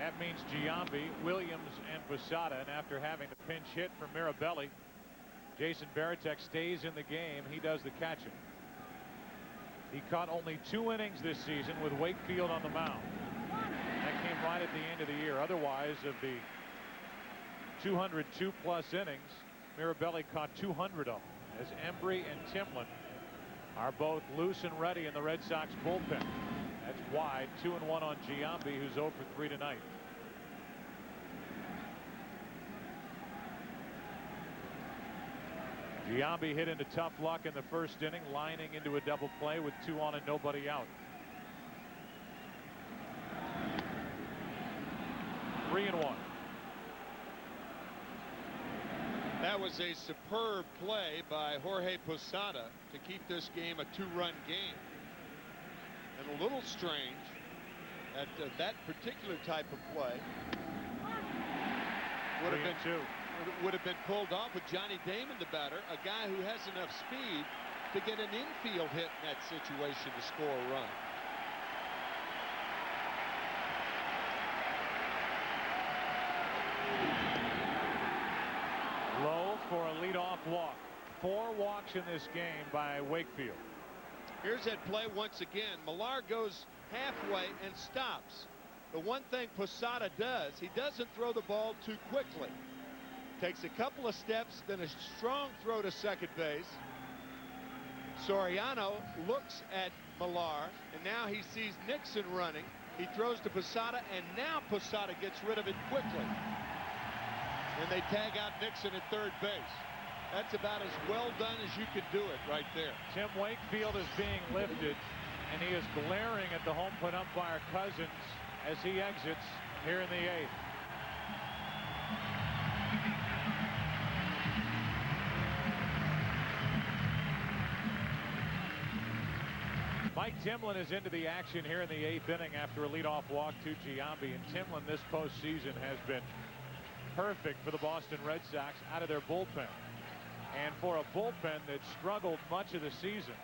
That means Giambi, Williams, and Posada. And after having the pinch hit from Mirabelli, Jason Varitek stays in the game. He does the catching. He caught only 2 innings this season with Wakefield on the mound. That came right at the end of the year. Otherwise, of the 202+ innings, Mirabelli caught 200 of them, as Embry and Timlin are both loose and ready in the Red Sox bullpen. That's wide. 2-1 on Giambi, who's 0 for 3 tonight. Giambi hit into tough luck in the first inning, lining into a double play with 2 on and nobody out. 3-1. That was a superb play by Jorge Posada to keep this game a 2-run game. And a little strange that that particular type of play would have been pulled off with Johnny Damon, the batter, a guy who has enough speed to get an infield hit in that situation to score a run. Low for a leadoff walk. 4 walks in this game by Wakefield. Here's that play once again. Millar goes halfway and stops. The one thing Posada does, he doesn't throw the ball too quickly. Takes a couple of steps, then a strong throw to second base. Soriano looks at Millar, and now he sees Nixon running. He throws to Posada, and now Posada gets rid of it quickly. And they tag out Nixon at third base. That's about as well done as you could do it right there. Tim Wakefield is being lifted, and he is glaring at the home plate umpire Cousins as he exits here in the 8th. Mike Timlin is into the action here in the 8th inning after a leadoff walk to Giambi. And Timlin this postseason has been perfect for the Boston Red Sox out of their bullpen. And for a bullpen that struggled much of the season,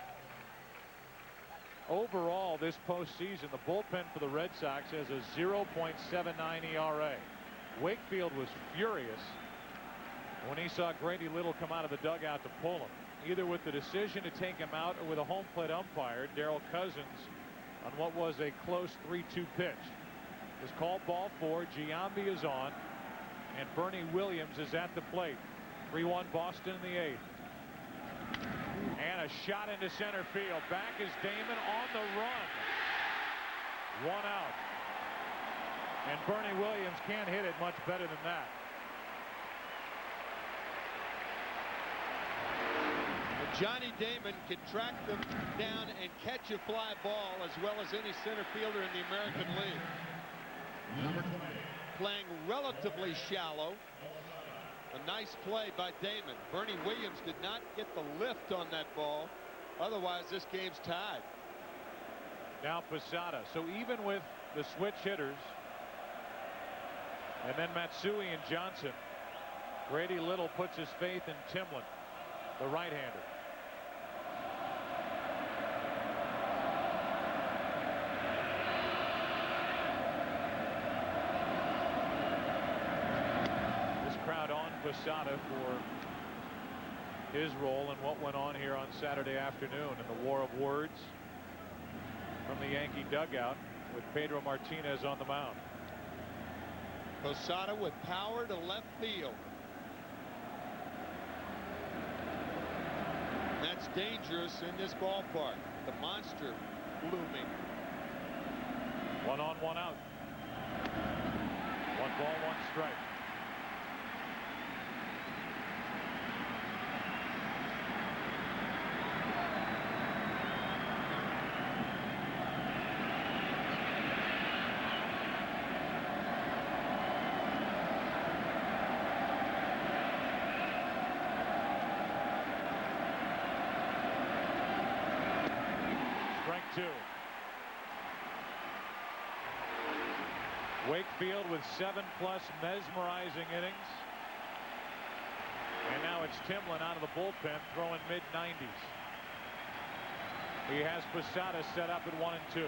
overall this postseason, the bullpen for the Red Sox has a 0.79 ERA. Wakefield was furious when he saw Grady Little come out of the dugout to pull him, either with the decision to take him out or with a home plate umpire, Darrell Cousins, on what was a close 3-2 pitch. It was called ball 4. Giambi is on, and Bernie Williams is at the plate. 3-1 Boston in the 8th. And a shot into center field. Back is Damon on the run. 1 out. And Bernie Williams can't hit it much better than that. Johnny Damon can track them down and catch a fly ball as well as any center fielder in the American League. Playing relatively shallow. A nice play by Damon. Bernie Williams did not get the lift on that ball. Otherwise, this game's tied. Now Posada. So even with the switch hitters, and then Matsui and Johnson, Grady Little puts his faith in Timlin, the right-hander. Crowd on Posada for his role in what went on here on Saturday afternoon in the war of words from the Yankee dugout with Pedro Martinez on the mound. Posada with power to left field. That's dangerous in this ballpark. The monster looming. 1 on, 1 out. 1 ball, 1 strike. Wakefield with 7+ mesmerizing innings. And now it's Timlin out of the bullpen throwing mid-90s. He has Posada set up at 1 and 2.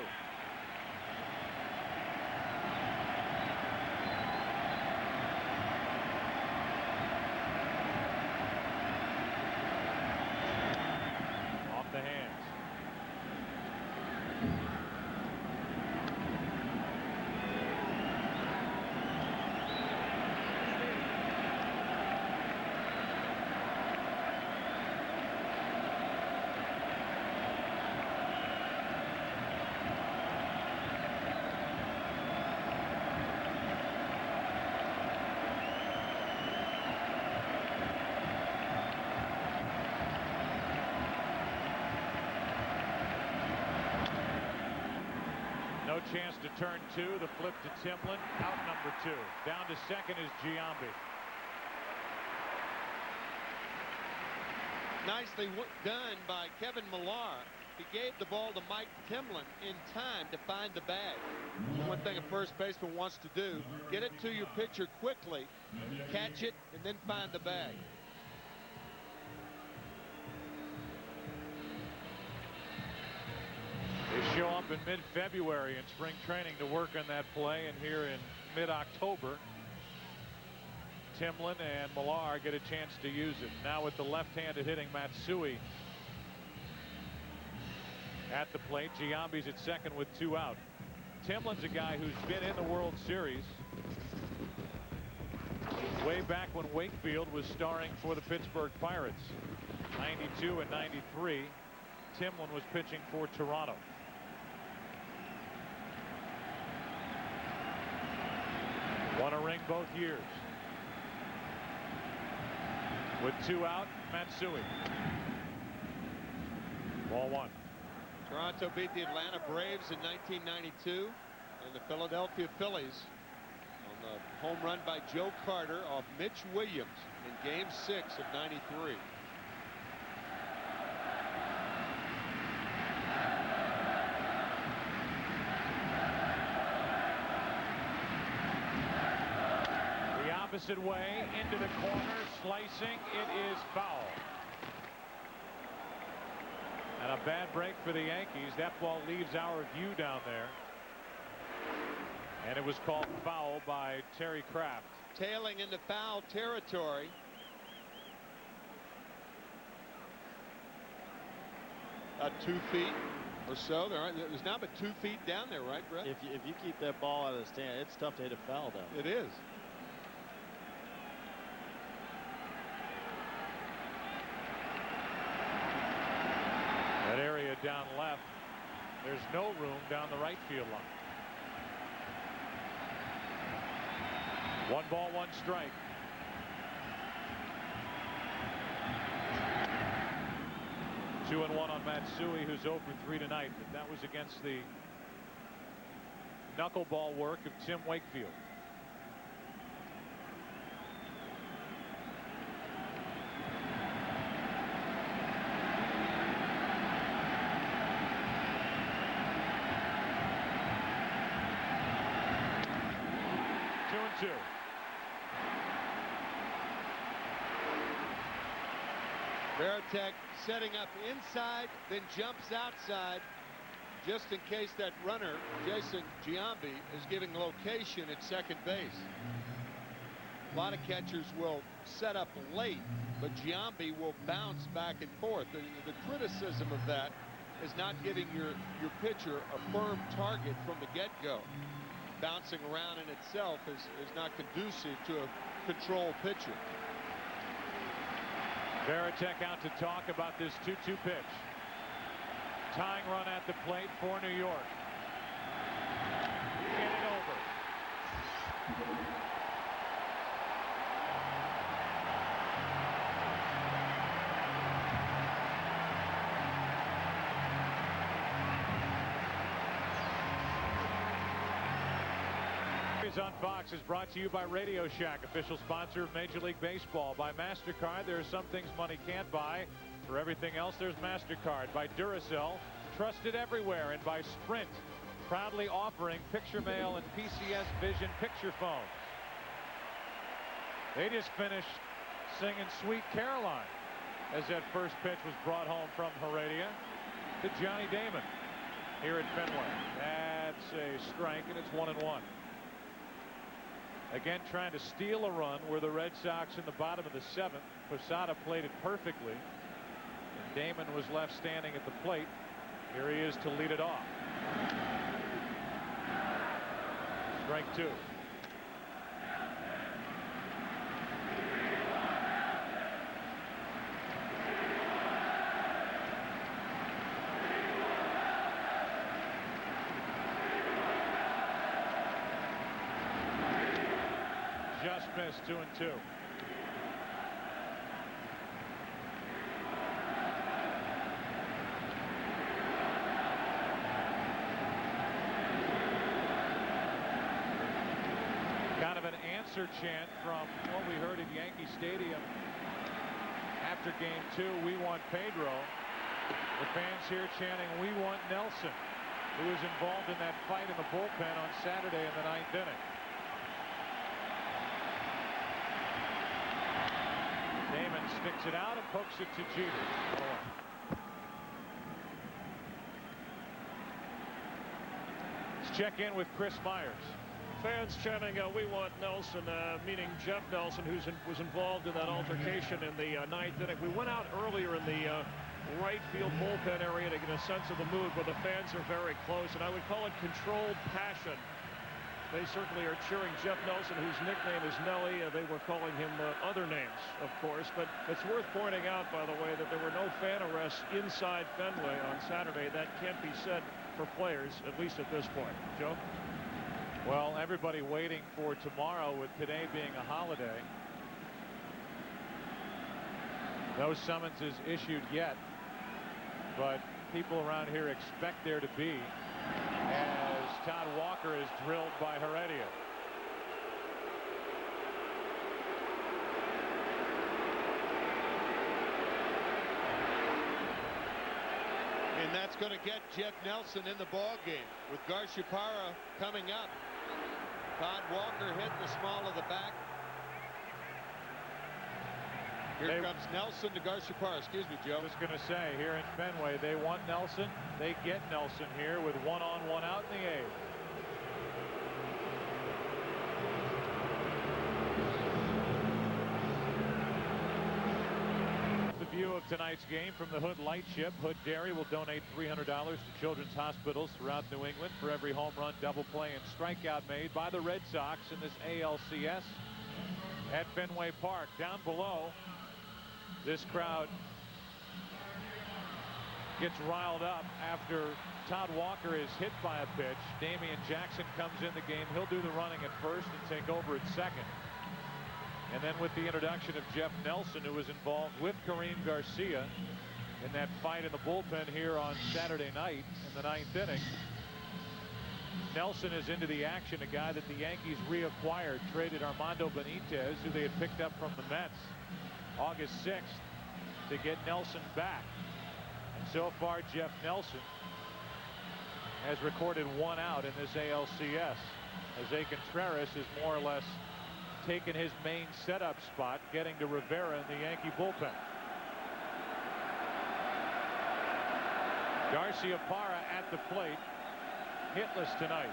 chance to turn two. The flip to Timlin. Out number 2. Down to second is Giambi. Nicely done by Kevin Millar. He gave the ball to Mike Timlin in time to find the bag. One thing a first baseman wants to do, get it to your pitcher quickly, catch it, and then find the bag. They show up in mid-February in spring training to work on that play, and here in mid-October, Timlin and Millar get a chance to use it. Now with the left-handed hitting Matsui at the plate. Giambi's at second with 2 out. Timlin's a guy who's been in the World Series way back when Wakefield was starring for the Pittsburgh Pirates. 92 and 93. Timlin was pitching for Toronto. Won a ring both years. With 2 out, Matsui. Ball 1. Toronto beat the Atlanta Braves in 1992, and the Philadelphia Phillies on the home run by Joe Carter off Mitch Williams in Game 6 of '93. The opposite way into the corner, slicing. It is foul. And a bad break for the Yankees. That ball leaves our view down there. And it was called foul by Terry Kraft. Tailing into foul territory. About 2 feet or so. There's now but 2 feet down there, right, Brett? If you keep that ball out of the stand, it's tough to hit a foul down. It is. That area down left, there's no room down the right field line. 1 ball, 1 strike. Two and 1 on Matsui, who's 0 for 3 tonight. But that was against the knuckleball work of Tim Wakefield. Veritek setting up inside, then jumps outside just in case that runner, Jason Giambi, is giving location at second base. A lot of catchers will set up late, but Giambi will bounce back and forth. The criticism of that is not giving your pitcher a firm target from the get-go. Bouncing around in itself is not conducive to a controlled pitcher. Veritek out to talk about this 2-2 pitch. Tying run at the plate for New York. Get it over. On Fox is brought to you by Radio Shack, official sponsor of Major League Baseball. By MasterCard, there are some things money can't buy. For everything else, there's MasterCard. By Duracell, trusted everywhere. And by Sprint, proudly offering picture mail and PCS Vision picture phones. They just finished singing Sweet Caroline as that first pitch was brought home from Heredia to Johnny Damon here at Fenway. That's a strike, and it's 1-1. Again, trying to steal a run were the Red Sox in the bottom of the 7th. Posada played it perfectly, and Damon was left standing at the plate. Here he is to lead it off. Strike 2. Just missed. 2-2. an answer chant from what we heard at Yankee Stadium after Game 2. We want Pedro. The fans here chanting, "We want Nelson," who was involved in that fight in the bullpen on Saturday in the 9th inning. Damon sticks it out and pokes it to Jeter. Let's check in with Chris Myers. Fans chanting, "We want Nelson," meaning Jeff Nelson, who was involved in that altercation in the 9th inning. We went out earlier in the right field bullpen area to get a sense of the mood, where the fans are very close, and I would call it controlled passion. They certainly are cheering Jeff Nelson, whose nickname is Nelly. They were calling him other names, of course, but it's worth pointing out, by the way, that there were no fan arrests inside Fenway on Saturday. That can't be said for players, at least at this point. Joe? Well, everybody waiting for tomorrow, with today being a holiday. No summonses issued yet, but people around here expect there to be, as Todd Walker is drilled by Heredia. And that's going to get Jeff Nelson in the ball game with Garciaparra coming up. Todd Walker hit the small of the back. Here comes Nelson to Garciaparra. Excuse me, Joe. I was going to say, here in Fenway, they want Nelson. They get Nelson here with 1 on, 1 out in the 8th. The view of tonight's game from the Hood Lightship. Hood Dairy will donate $300 to children's hospitals throughout New England for every home run, double play, and strikeout made by the Red Sox in this ALCS at Fenway Park. Down below, this crowd gets riled up after Todd Walker is hit by a pitch. Damian Jackson comes in the game. He'll do the running at first and take over at second. And then with the introduction of Jeff Nelson, who was involved with Kareem Garcia in that fight in the bullpen here on Saturday night in the 9th inning, Nelson is into the action, a guy that the Yankees reacquired, traded Armando Benitez, who they had picked up from the Mets August 6th, to get Nelson back. And so far, Jeff Nelson has recorded 1 out in this ALCS. Jose Contreras has more or less taken his main setup spot, getting to Rivera in the Yankee bullpen. Garciaparra at the plate, hitless tonight.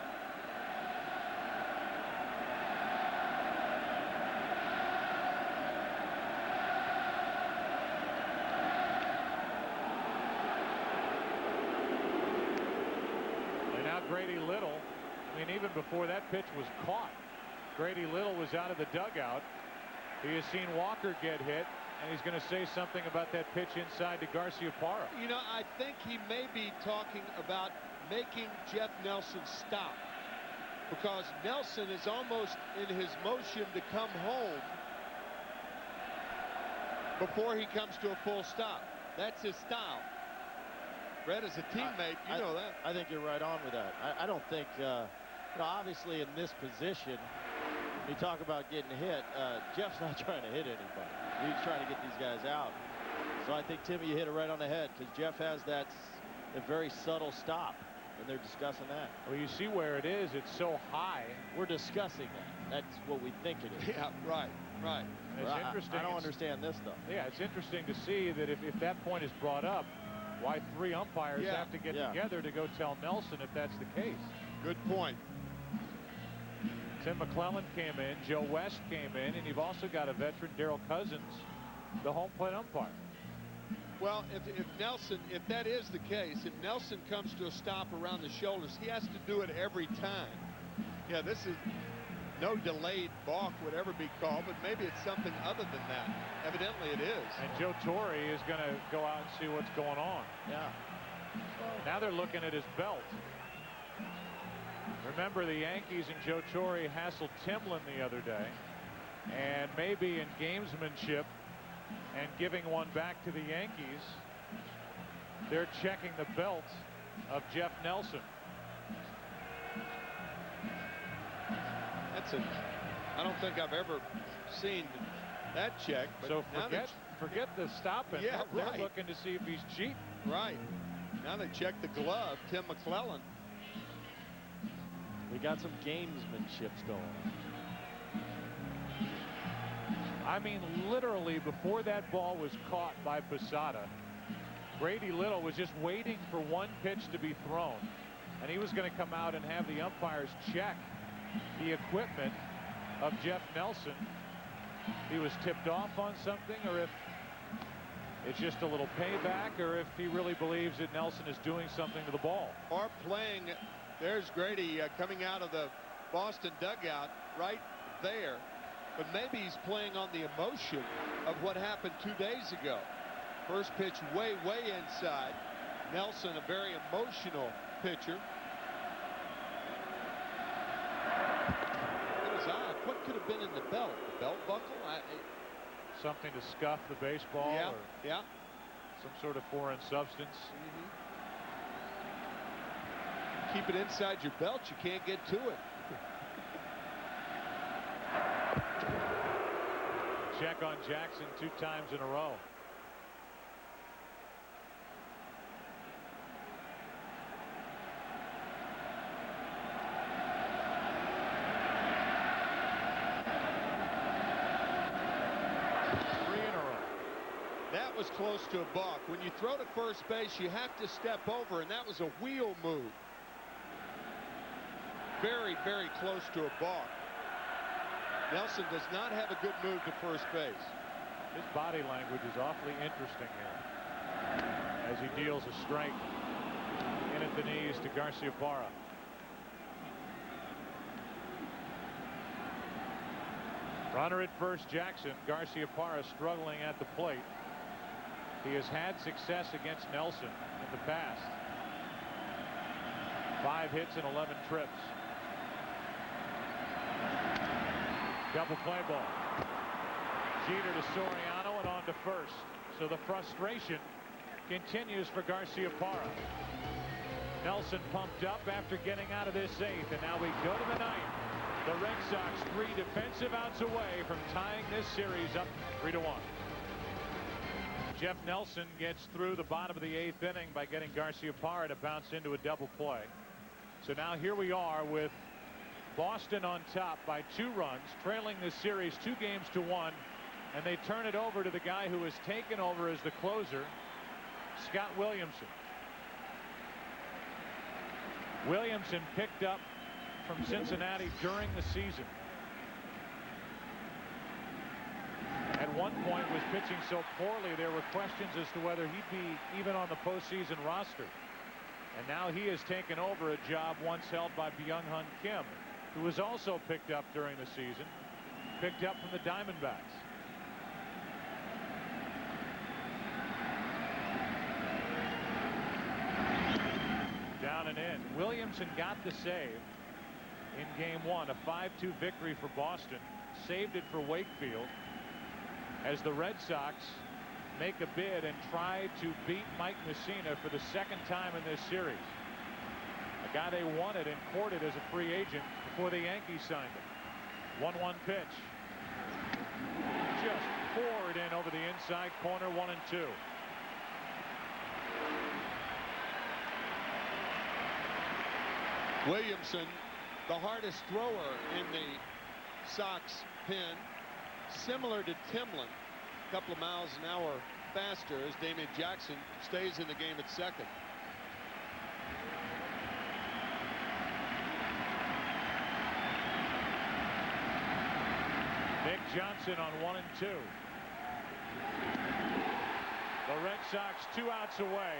And now Grady Little, I mean, even before that pitch was caught, Grady Little was out of the dugout. He has seen Walker get hit, and he's going to say something about that pitch inside to Garciaparra. You know, I think he may be talking about making Jeff Nelson stop, because Nelson is almost in his motion to come home before he comes to a full stop. That's his style. Fred, as a teammate, you know that. I think you're right on with that. I don't think, you know, obviously in this position, you talk about getting hit, Jeff's not trying to hit anybody. He's trying to get these guys out. So I think, Timmy, you hit it right on the head, because Jeff has that a very subtle stop, and they're discussing that. Well, you see where it is. It's so high. We're discussing that. That's what we think it is. Yeah, right. And it's interesting. I don't understand this stuff. Yeah, it's interesting to see that if that point is brought up, why 3 umpires have to get together to go tell Nelson if that's the case. Good point. Tim McClellan came in, Joe West came in, and you've also got a veteran, Darrell Cousins, the home plate umpire. Well, if Nelson, if that is the case, if Nelson comes to a stop around the shoulders, he has to do it every time. Yeah, this is no delayed balk would ever be called, but maybe it's something other than that. Evidently it is. And Joe Torre is going to go out and see what's going on. Yeah. Now they're looking at his belt. Remember, the Yankees and Joe Torre hassled Timlin the other day, and maybe in gamesmanship and giving one back to the Yankees, they're checking the belt of Jeff Nelson. I don't think I've ever seen that check. But so forget the stopping. Yeah, they're right. looking to see if he's cheating. Right. Now they check the glove. Tim McClellan. We got some gamesmanship going. I mean, literally before that ball was caught by Posada, Grady Little was just waiting for one pitch to be thrown, and he was going to come out and have the umpires check the equipment of Jeff Nelson. He was tipped off on something, or if it's just a little payback, or if he really believes that Nelson is doing something to the ball. Or playing. There's Grady coming out of the Boston dugout right there. But maybe he's playing on the emotion of what happened 2 days ago. First pitch way inside. Nelson, a very emotional pitcher. It was odd. What could have been in the belt? The belt buckle? Something to scuff the baseball, Yeah, or yeah. some sort of foreign substance. Keep it inside your belt, you can't get to it. Check on Jackson 2 times in a row. That was close to a balk. When you throw to first base, you have to step over, and that was a wheel move. Very close to a balk. Nelson does not have a good move to first base. His body language is awfully interesting here as he deals a strike in at the knees to Garciaparra. Runner at first, Jackson. Garciaparra struggling at the plate. He has had success against Nelson in the past. 5 hits and 11 trips. Double play ball. Jeter to Soriano and on to first. So the frustration continues for Garciaparra. Nelson pumped up after getting out of this 8th, and now we go to the 9th. The Red Sox 3 defensive outs away from tying this series up 3-1. Jeff Nelson gets through the bottom of the 8th inning by getting Garciaparra to bounce into a double play. So now here we are with Boston on top by 2 runs, trailing this series 2-1, and they turn it over to the guy who has taken over as the closer, Scott Williamson. Williamson picked up from Cincinnati during the season. At one point was pitching so poorly there were questions as to whether he'd be even on the postseason roster. And now he has taken over a job once held by Byung-Hun Kim, who was also picked up during the season, picked up from the Diamondbacks. Down and in. Williamson got the save in game 1, a 5-2 victory for Boston. Saved it for Wakefield as the Red Sox make a bid and try to beat Mike Mussina for the 2nd time in this series. A guy they wanted and courted as a free agent before the Yankees signed him. 1-1 pitch. Just poured in over the inside corner, 1-2. Williamson, the hardest thrower in the Sox pen, similar to Timlin, a couple of miles an hour faster as Damian Jackson stays in the game at second. Nick Johnson on 1-2. The Red Sox 2 outs away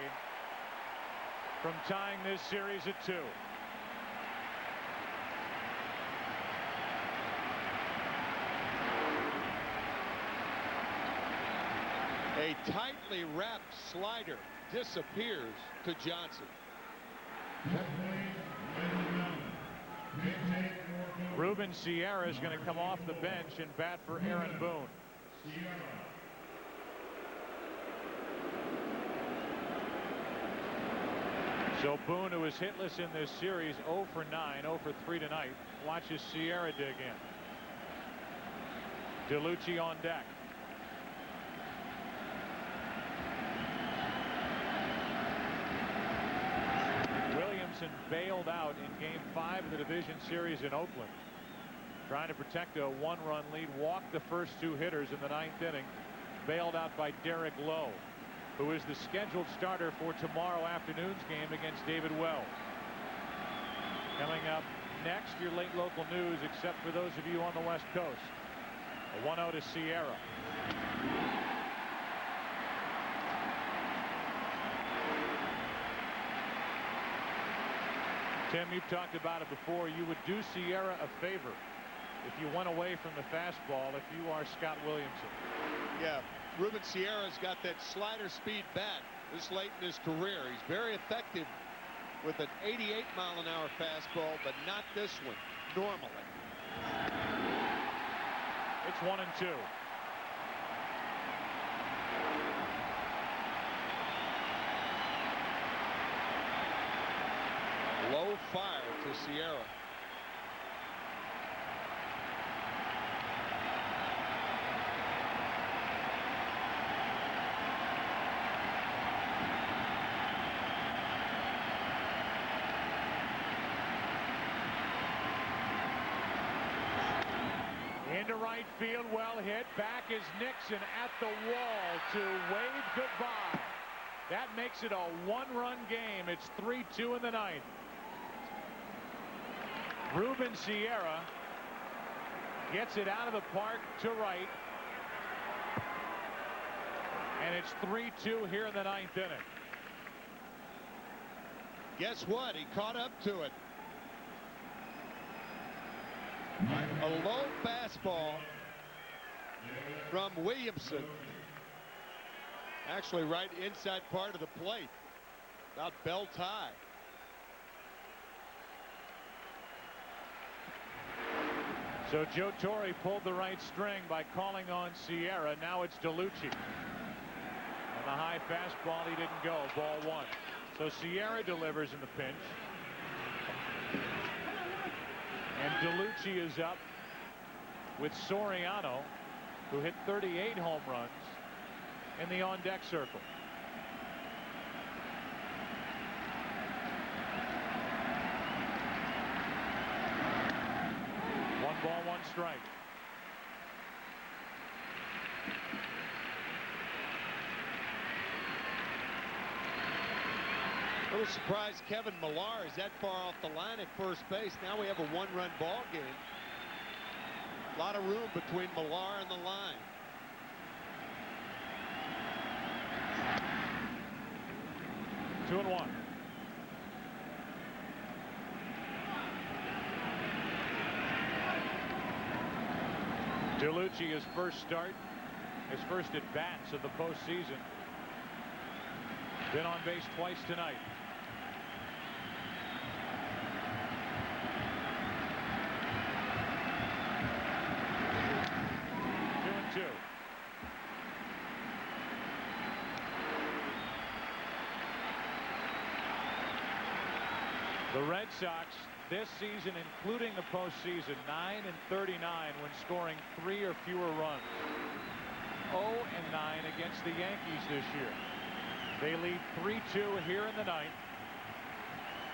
from tying this series at 2. A tightly wrapped slider disappears to Johnson. Ruben Sierra is going to come off the bench and bat for Aaron Boone. So Boone, who is hitless in this series, 0 for 9, 0 for 3 tonight, watches Sierra dig in. DeLucci on deck. Williamson bailed out in Game 5 of the division series in Oakland, trying to protect a one-run lead. Walked the first two hitters in the 9th inning. Bailed out by Derek Lowe, who is the scheduled starter for tomorrow afternoon's game against David Wells. Coming up next, your late local news, except for those of you on the West Coast. A 1-0 to Sierra. Tim, you've talked about it before. You would do Sierra a favor if you went away from the fastball if you are Scott Williamson. Yeah, Ruben Sierra's got that slider speed bat this late in his career. He's very effective with an 88-mile-an-hour fastball, but not this one normally. It's 1-2. Low fire to Sierra. Into right field, well hit. Back is Nixon at the wall to wave goodbye. That makes it a one-run game. It's 3-2 in the 9th. Ruben Sierra gets it out of the park to right. And it's 3-2 here in the 9th inning. Guess what? He caught up to it. A low fastball from Williamson. Actually right inside part of the plate. About belt high. So Joe Torre pulled the right string by calling on Sierra. Now it's DeLucci. On the high fastball, he didn't go. Ball 1. So Sierra delivers in the pinch. And DeLucci is up with Soriano, who hit 38 home runs in the on-deck circle. One ball, one strike. A little surprised Kevin Millar is that far off the line at first base. Now we have a one-run ball game. A lot of room between Millar and the line. Two and one. DeLucci, his first start, his first at bats of the postseason. Been on base twice tonight. Two. The Red Sox this season, including the postseason, 9-39 when scoring 3 or fewer runs. 0-9 against the Yankees this year. They lead 3-2 here in the 9th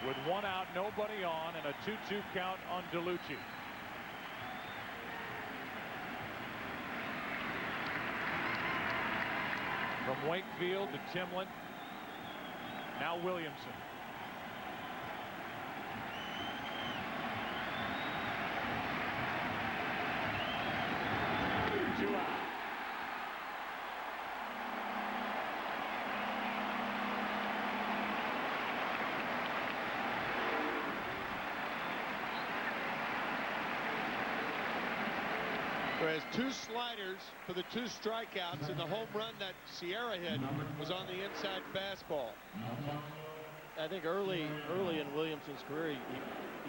with 1 out, nobody on, and a 2-2 count on DeLucci. From Wakefield to Timlin. Now Williamson. Two out. Who has 2 sliders for the 2 strikeouts, and the home run that Sierra hit was on the inside fastball. I think early in Williamson's career,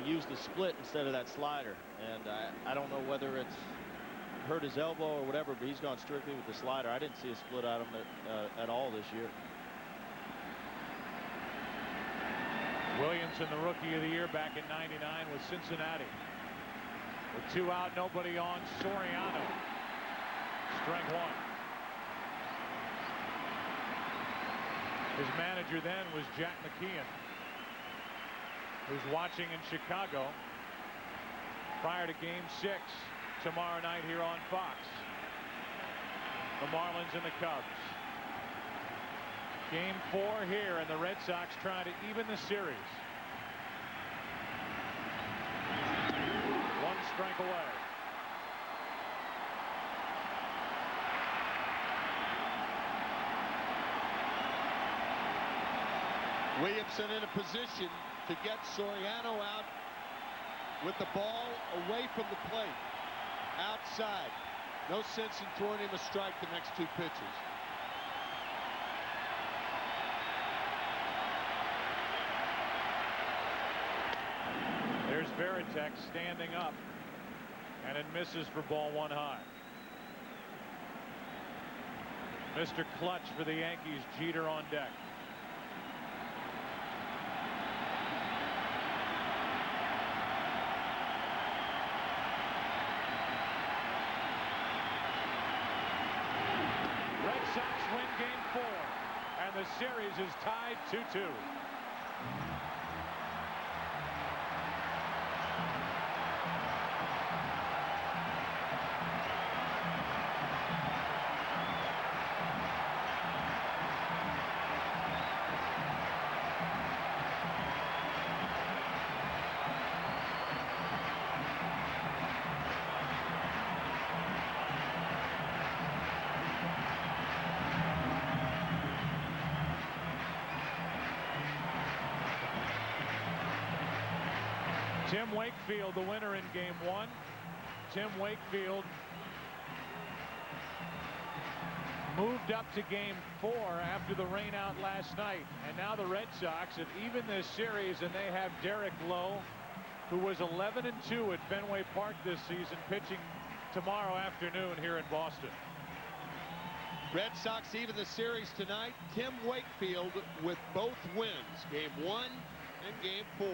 he used the split instead of that slider, and I don't know whether it's hurt his elbow or whatever, but he's gone strictly with the slider. I didn't see a split out of him at all this year. Williamson, the Rookie of the Year back in '99 with Cincinnati. With 2 out, nobody on. Soriano Strike one. His manager then was Jack McKeon, who's watching in Chicago prior to Game 6 tomorrow night here on Fox. The Marlins and the Cubs. Game 4 here, and the Red Sox trying to even the series. One strike away. Williamson in a position to get Soriano out with the ball away from the plate. Outside. No sense in throwing him a strike the next 2 pitches. There's Veritek standing up, and it misses for ball 1 high. Mr. Clutch for the Yankees, Jeter on deck. Red Sox win Game 4, and the series is tied 2-2. Tim Wakefield, the winner in Game 1. Tim Wakefield moved up to Game 4 after the rain out last night. And now the Red Sox have evened this series, and they have Derek Lowe, who was 11-2 at Fenway Park this season, pitching tomorrow afternoon here in Boston. Red Sox even the series tonight. Tim Wakefield with both wins, Game 1 and Game 4.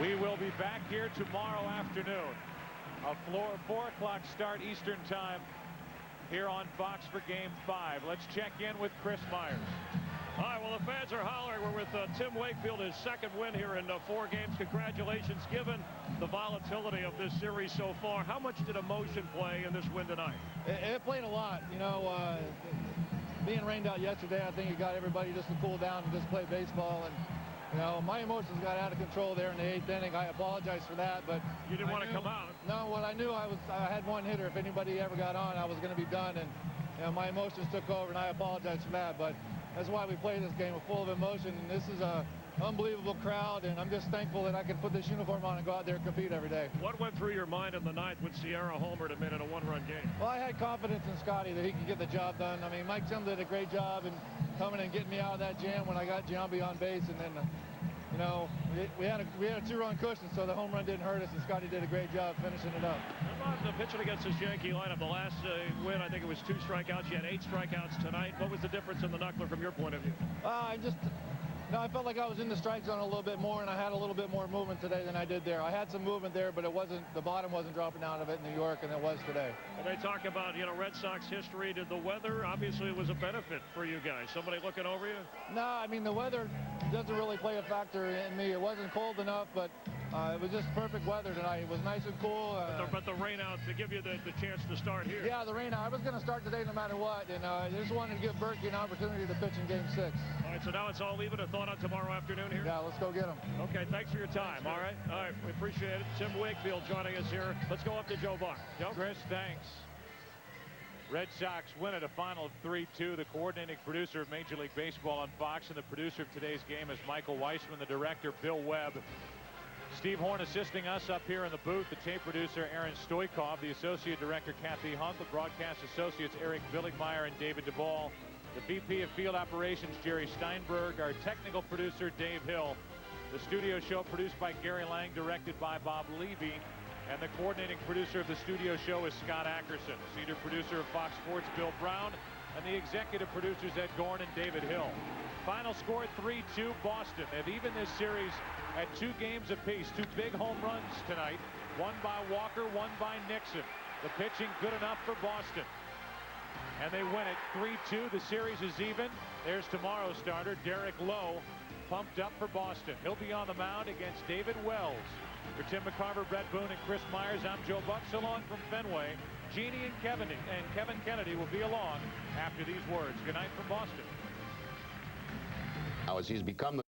We will be back here tomorrow afternoon. A 4 o'clock start Eastern time here on Fox for Game 5. Let's check in with Chris Myers. All right, well, the fans are hollering. We're with Tim Wakefield, his 2nd win here in 4 games. Congratulations. Given the volatility of this series so far, how much did emotion play in this win tonight? It played a lot. You know, being rained out yesterday, I think it got everybody just to cool down and just play baseball. And you know, my emotions got out of control there in the 8th inning. I apologize for that, but you didn't want to come out. No, what I knew, I had 1 hitter. If anybody ever got on, I was going to be done, and you know, my emotions took over, and I apologize for that. But that's why we play this game, full of emotion. And this is a unbelievable crowd, and I'm just thankful that I can put this uniform on and go out there and compete every day. What went through your mind in the 9th when Sierra homered him in a 1-run game? Well, I had confidence in Scotty that he could get the job done. I mean, Mike Sim did a great job in coming and getting me out of that jam when I got Giambi on base, and then you know, we had a 2-run cushion, so the home run didn't hurt us, and Scotty did a great job finishing it up. How about the pitching against this Yankee lineup? The last win, I think it was 2 strikeouts. You had 8 strikeouts tonight. What was the difference in the knuckler from your point of view? I felt like I was in the strike zone a little bit more, and I had a little bit more movement today than I did there. I had some movement there, but the bottom wasn't dropping out of it in New York, and it was today. And they talk about, you know, Red Sox history. Did the weather, obviously it was a benefit for you guys. Somebody looking over you? No, I mean, the weather doesn't really play a factor in me. It wasn't cold enough, but it was just perfect weather tonight. It was nice and cool. But the rain out to give you the chance to start here. Yeah, the rain out. I was going to start today no matter what, and I just wanted to give Berkey an opportunity to pitch in Game 6. All right, so now it's all even. A thought on tomorrow afternoon here? Yeah, let's go get him. Okay, thanks for your time. All right, we appreciate it. Tim Wakefield joining us here. Let's go up to Joe Buck. Joe? Chris, thanks. Red Sox win at a final of 3-2. The coordinating producer of Major League Baseball on Fox and the producer of today's game is Michael Weissman, the director Bill Webb. Steve Horn assisting us up here in the booth, the tape producer Aaron Stoikov, the associate director Kathy Hunt, the broadcast associates Eric Billigmeyer and David Duvall, the VP of field operations Jerry Steinberg, our technical producer Dave Hill, the studio show produced by Gary Lang, directed by Bob Levy, and the coordinating producer of the studio show is Scott Ackerson. Senior producer of Fox Sports Bill Brown, and the executive producers Ed Gorn and David Hill. Final score 3-2 Boston. They've evened this series at 2 games apiece. 2 big home runs tonight. One by Walker, one by Nixon. The pitching good enough for Boston. And they win it 3-2. The series is even. There's tomorrow's starter, Derek Lowe, pumped up for Boston. He'll be on the mound against David Wells. For Tim McCarver, Brett Boone, and Chris Myers, I'm Joe Buck. So long from Fenway. Jeannie and Kevin Kennedy will be along after these words. Good night from Boston. Now, as he's become the